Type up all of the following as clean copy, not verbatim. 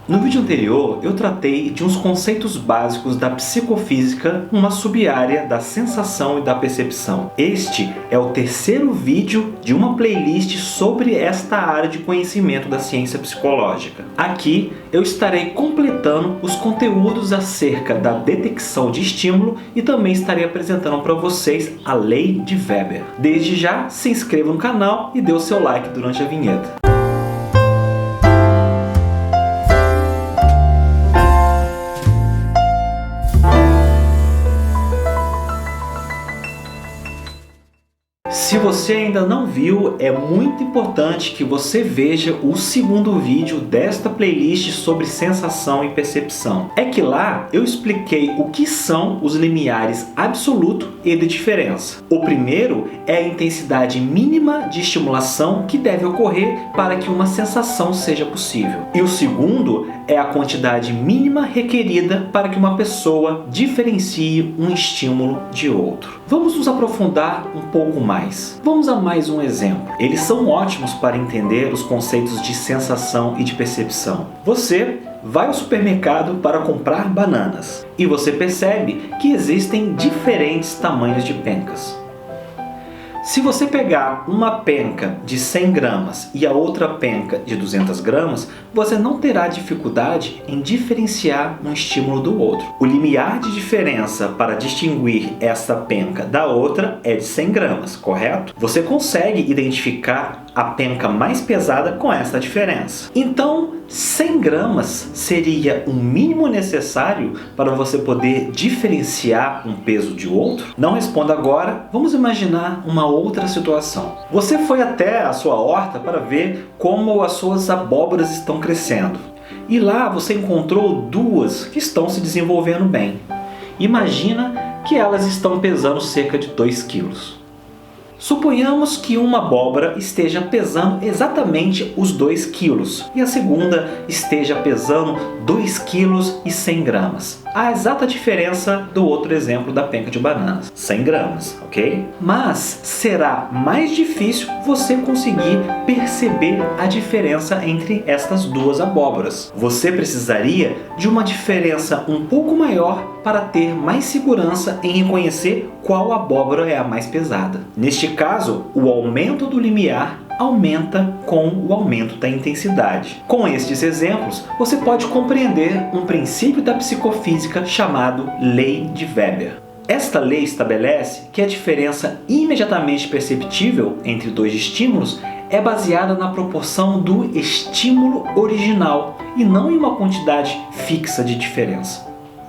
No vídeo anterior, eu tratei de uns conceitos básicos da psicofísica, uma sub-área da sensação e da percepção. Este é o terceiro vídeo de uma playlist sobre esta área de conhecimento da ciência psicológica. Aqui eu estarei completando os conteúdos acerca da detecção de estímulo e também estarei apresentando para vocês a lei de Weber. Desde já, se inscreva no canal e dê o seu like durante a vinheta. Se você ainda não viu, é muito importante que você veja o segundo vídeo desta playlist sobre sensação e percepção. É que lá eu expliquei o que são os limiares absoluto e de diferença. O primeiro é a intensidade mínima de estimulação que deve ocorrer para que uma sensação seja possível. E o segundo é a quantidade mínima requerida para que uma pessoa diferencie um estímulo de outro. Vamos nos aprofundar um pouco mais. Vamos a mais um exemplo. Eles são ótimos para entender os conceitos de sensação e de percepção. Você vai ao supermercado para comprar bananas e você percebe que existem diferentes tamanhos de pencas. Se você pegar uma penca de 100 gramas e a outra penca de 200 gramas, você não terá dificuldade em diferenciar um estímulo do outro. O limiar de diferença para distinguir esta penca da outra é de 100 gramas, correto? Você consegue identificar a penca mais pesada com essa diferença. Então, 100 gramas seria o mínimo necessário para você poder diferenciar um peso de outro? Não responda agora, vamos imaginar uma outra situação. Você foi até a sua horta para ver como as suas abóboras estão crescendo. E lá você encontrou duas que estão se desenvolvendo bem. Imagina que elas estão pesando cerca de 2 quilos. Suponhamos que uma abóbora esteja pesando exatamente os 2 quilos e a segunda esteja pesando 2 quilos e 100 gramas. A exata diferença do outro exemplo da penca de bananas, 100 gramas, ok? Mas será mais difícil você conseguir perceber a diferença entre estas duas abóboras. Você precisaria de uma diferença um pouco maior para ter mais segurança em reconhecer qual abóbora é a mais pesada. Neste caso, o aumento do limiar aumenta com o aumento da intensidade. Com estes exemplos, você pode compreender um princípio da psicofísica chamado Lei de Weber. Esta lei estabelece que a diferença imediatamente perceptível entre dois estímulos é baseada na proporção do estímulo original e não em uma quantidade fixa de diferença.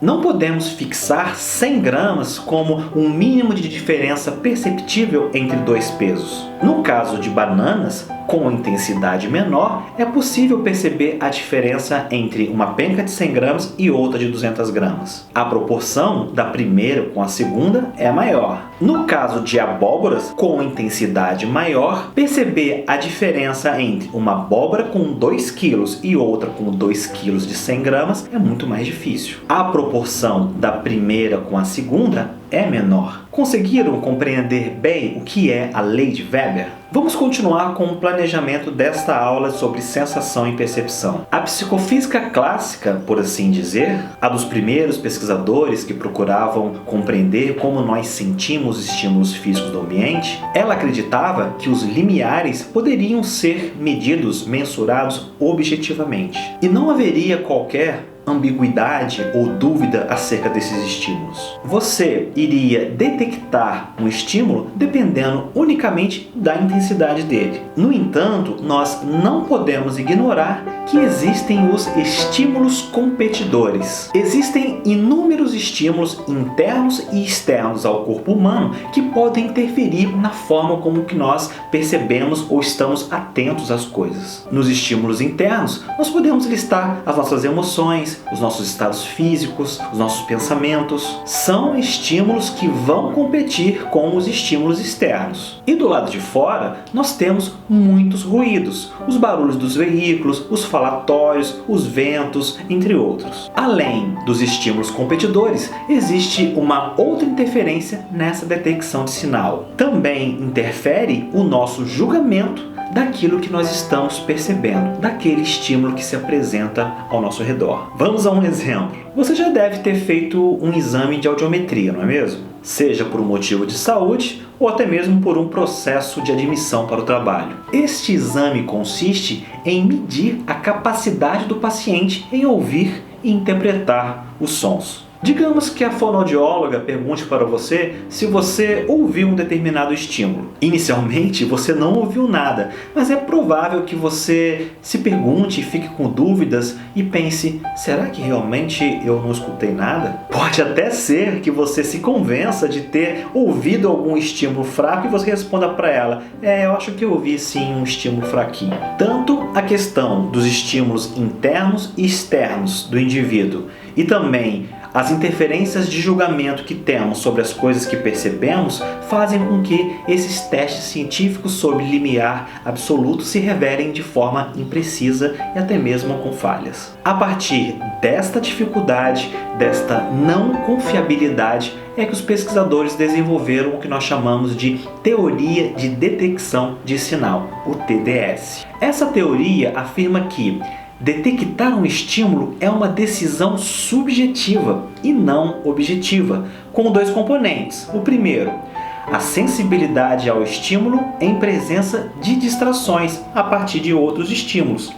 Não podemos fixar 100 gramas como um mínimo de diferença perceptível entre dois pesos. No caso de bananas, com intensidade menor, é possível perceber a diferença entre uma penca de 100 gramas e outra de 200 gramas. A proporção da primeira com a segunda é maior. No caso de abóboras com intensidade maior, perceber a diferença entre uma abóbora com 2 kg e outra com 2 kg de 100 gramas é muito mais difícil. A proporção da primeira com a segunda é menor. Conseguiram compreender bem o que é a lei de Weber? Vamos continuar com o planejamento desta aula sobre sensação e percepção. A psicofísica clássica, por assim dizer, a dos primeiros pesquisadores que procuravam compreender como nós sentimos os estímulos físicos do ambiente, ela acreditava que os limiares poderiam ser medidos, mensurados objetivamente. E não haveria qualquer ambiguidade ou dúvida acerca desses estímulos. Você iria detectar um estímulo dependendo unicamente da intensidade dele. No entanto, nós não podemos ignorar que existem os estímulos competidores. Existem inúmeros estímulos internos e externos ao corpo humano que podem interferir na forma como que nós percebemos ou estamos atentos às coisas. Nos estímulos internos, nós podemos listar as nossas emoções, os nossos estados físicos, os nossos pensamentos. São estímulos que vão competir com os estímulos externos. E do lado de fora, nós temos muitos ruídos, os barulhos dos veículos, os falatórios, os ventos, entre outros. Além dos estímulos competidores, existe uma outra interferência nessa detecção de sinal. Também interfere o nosso julgamento daquilo que nós estamos percebendo, daquele estímulo que se apresenta ao nosso redor. Vamos a um exemplo. Você já deve ter feito um exame de audiometria, não é mesmo? Seja por um motivo de saúde ou até mesmo por um processo de admissão para o trabalho. Este exame consiste em medir a capacidade do paciente em ouvir e interpretar os sons. Digamos que a fonoaudióloga pergunte para você se você ouviu um determinado estímulo. Inicialmente você não ouviu nada, mas é provável que você se pergunte, fique com dúvidas e pense: será que realmente eu não escutei nada? Pode até ser que você se convença de ter ouvido algum estímulo fraco e você responda para ela: eu acho que eu ouvi sim um estímulo fraquinho. Tanto a questão dos estímulos internos e externos do indivíduo e também as interferências de julgamento que temos sobre as coisas que percebemos fazem com que esses testes científicos sobre limiar absoluto se revelem de forma imprecisa e até mesmo com falhas. A partir desta dificuldade, desta não confiabilidade, é que os pesquisadores desenvolveram o que nós chamamos de teoria de detecção de sinal, o TDS. Essa teoria afirma que detectar um estímulo é uma decisão subjetiva e não objetiva, com dois componentes. O primeiro, a sensibilidade ao estímulo em presença de distrações a partir de outros estímulos.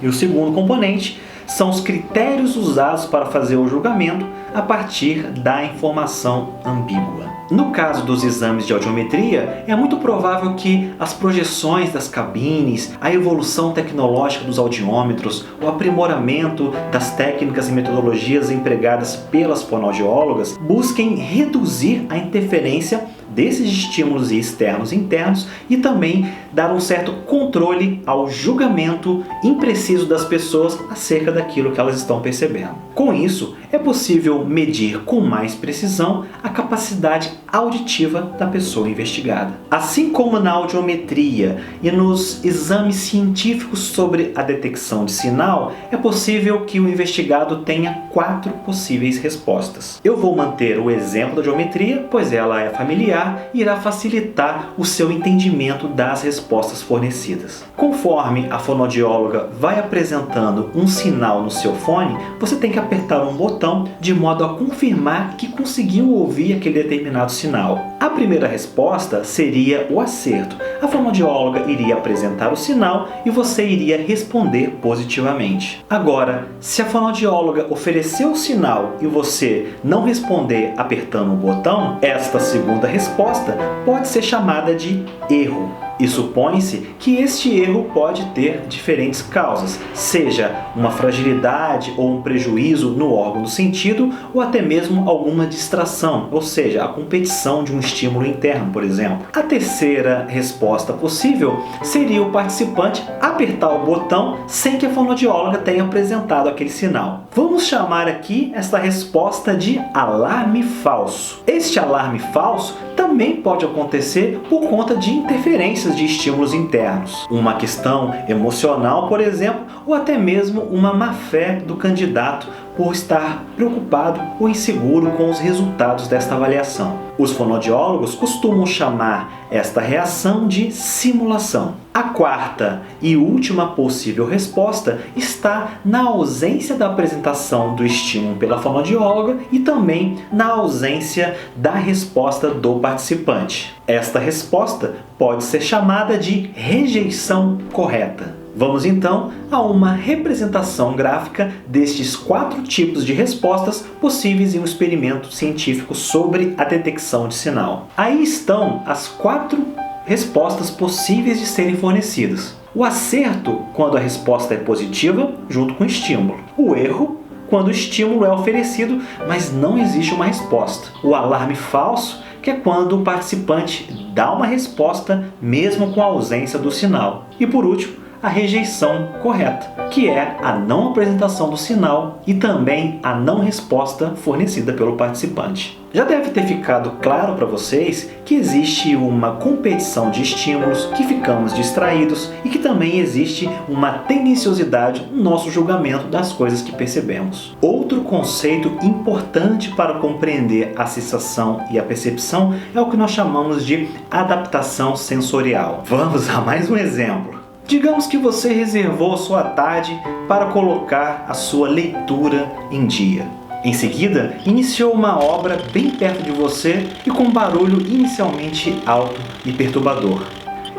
E o segundo componente são os critérios usados para fazer o julgamento a partir da informação ambígua. No caso dos exames de audiometria, é muito provável que as projeções das cabines, a evolução tecnológica dos audiômetros, o aprimoramento das técnicas e metodologias empregadas pelas fonoaudiólogas busquem reduzir a interferência desses estímulos externos e internos e também dar um certo controle ao julgamento impreciso das pessoas acerca daquilo que elas estão percebendo. Com isso, é possível medir com mais precisão a capacidade auditiva da pessoa investigada. Assim como na audiometria e nos exames científicos sobre a detecção de sinal, é possível que o investigado tenha 4 possíveis respostas. Eu vou manter o exemplo da audiometria, pois ela é familiar e irá facilitar o seu entendimento das respostas fornecidas. Conforme a fonoaudióloga vai apresentando um sinal no seu fone, você tem que apertar um botão de modo a confirmar que conseguiu ouvir aquele determinado sinal. A primeira resposta seria o acerto. A fonoaudióloga iria apresentar o sinal e você iria responder positivamente. Agora, se a fonoaudióloga oferecer o sinal e você não responder apertando o botão, esta segunda resposta pode ser chamada de erro. E supõe-se que este erro pode ter diferentes causas, seja uma fragilidade ou um prejuízo no órgão do sentido ou até mesmo alguma distração, ou seja, a competição de um estímulo interno, por exemplo. A terceira resposta possível seria o participante apertar o botão sem que a fonoaudióloga tenha apresentado aquele sinal. Vamos chamar aqui esta resposta de alarme falso. Este alarme falso também pode acontecer por conta de interferências de estímulos internos. Uma questão emocional, por exemplo, ou até mesmo uma má-fé do candidato por estar preocupado ou inseguro com os resultados desta avaliação. Os fonoaudiólogos costumam chamar esta reação de simulação. A quarta e última possível resposta está na ausência da apresentação do estímulo pela fonoaudióloga e também na ausência da resposta do participante. Esta resposta pode ser chamada de rejeição correta. Vamos então a uma representação gráfica destes 4 tipos de respostas possíveis em um experimento científico sobre a detecção de sinal. Aí estão as 4 respostas possíveis de serem fornecidas. O acerto, quando a resposta é positiva, junto com o estímulo. O erro, quando o estímulo é oferecido, mas não existe uma resposta. O alarme falso, que é quando o participante dá uma resposta mesmo com a ausência do sinal. E por último, a rejeição correta, que é a não apresentação do sinal e também a não resposta fornecida pelo participante. Já deve ter ficado claro para vocês que existe uma competição de estímulos, que ficamos distraídos e que também existe uma tendenciosidade no nosso julgamento das coisas que percebemos. Outro conceito importante para compreender a sensação e a percepção é o que nós chamamos de adaptação sensorial. Vamos a mais um exemplo. Digamos que você reservou sua tarde para colocar a sua leitura em dia. Em seguida, iniciou uma obra bem perto de você e com um barulho inicialmente alto e perturbador.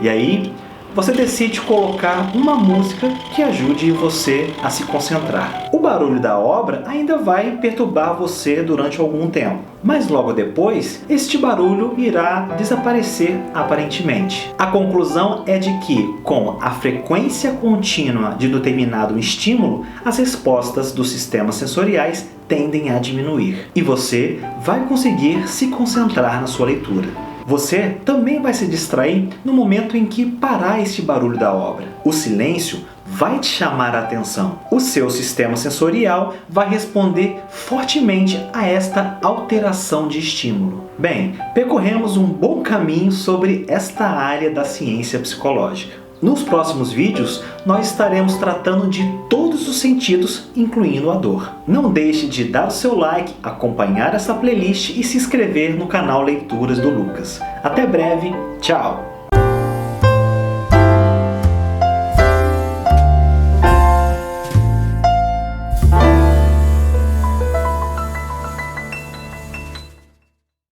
E aí, você decide colocar uma música que ajude você a se concentrar. O barulho da obra ainda vai perturbar você durante algum tempo, mas logo depois, este barulho irá desaparecer aparentemente. A conclusão é de que, com a frequência contínua de determinado estímulo, as respostas dos sistemas sensoriais tendem a diminuir e você vai conseguir se concentrar na sua leitura. Você também vai se distrair no momento em que parar este barulho da obra. O silêncio vai te chamar a atenção. O seu sistema sensorial vai responder fortemente a esta alteração de estímulo. Bem, percorremos um bom caminho sobre esta área da ciência psicológica. Nos próximos vídeos, nós estaremos tratando de todos os sentidos, incluindo a dor. Não deixe de dar o seu like, acompanhar essa playlist e se inscrever no canal Leituras do Lucas. Até breve, tchau!